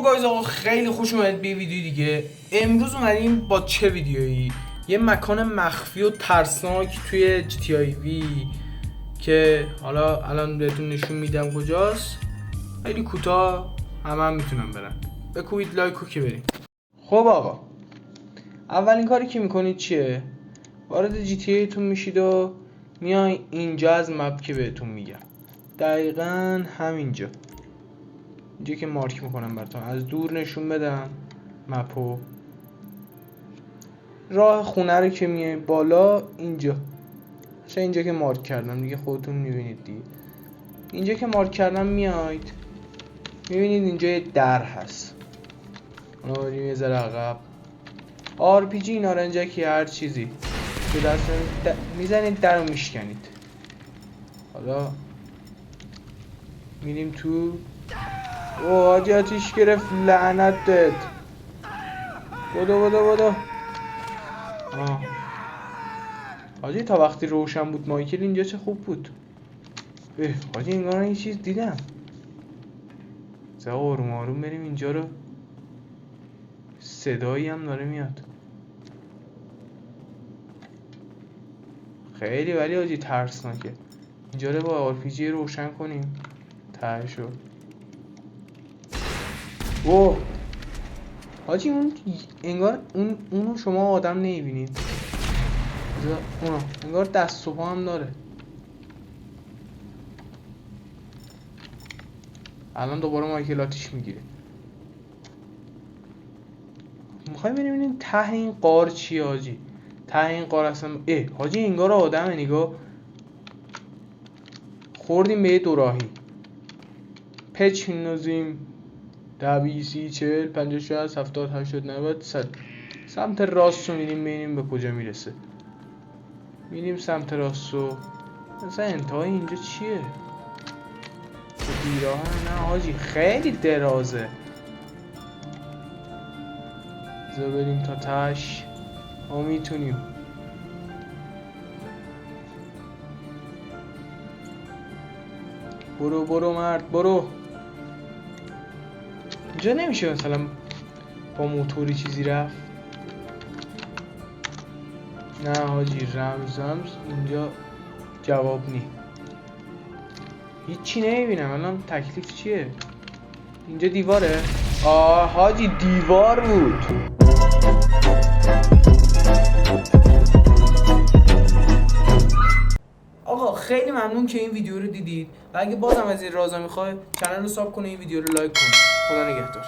یو گایز آقا خیلی خوش اومدید به ویدیو دیگه. امروز اومدیم با چه ویدیویی؟ یه مکان مخفی و ترسناک توی GTA V که حالا الان بهتون نشون میدم کجاست. خیلی کوتاه هم میتونم برن. بکوبید لایک و که بریم. خب آقا اولین کاری که میکنید چیه؟ وارد GTA تون میشید و میای اینجا از مپ که بهتون میگم. دقیقاً همینجا. اینجا که مارک میکنم براتون، از دور نشون بدم مپو. راه خونه رو که میای بالا اینجا، چه اینجا که مارک کردم دیگه خودتون میبینید دیگه. اینجا که مارک کردم میاید میبینید اینجا یه در هست. اونو بریم یه ذره عقب. RPG نارنجکی هر چیزی که دست میزنید در رو میشکنید. حالا میریم تو. اوه حاجی آتیش گرفت لعنت داد. بدو حاجی تا وقتی روشن بود مایکل اینجا چه خوب بود. حاجی انگار یه چیز دیدم. آروم آروم بریم اینجا رو. صدایی هم داره میاد خیلی، ولی حاجی ترسناکه. اینجا رو با RPG روشن کنیم تهشو. اوه حاجی اون انگار اونو شما آدم نمیبینید. اونو انگار دست و پا هم داره. الان دوباره مایکل آتیش میگیره. میخوایم بریم ببینیم ته این غار چیه حاجی. ته این غار اصلا حاجی انگار آدمه. نگاه خوردیم به یه دوراهی. پچ میندازیم 10 20 40 50 60 70 80 90 100. سمت راست رو میریم ببینیم به کجا میرسه. میریم سمت راست رو. مثلا انتهای اینجا چیه؟ بیراه نه حاجی خیلی درازه. بذار بریم تا تاش. ما میتونیم. برو مرد برو. اینجا نمیشه مثلا با موتوری چیزی رفت؟ نه حاجی رمز اینجا جواب نی. هیچی نمیبینم الان. تکلیف چیه؟ اینجا دیواره؟ حاجی دیوار بود. آقا خیلی ممنون که این ویدیو رو دیدید و اگه بازم از این رازا میخوای کانال رو ساب کنه، این ویدیو رو لایک کن. خدا نگهدار.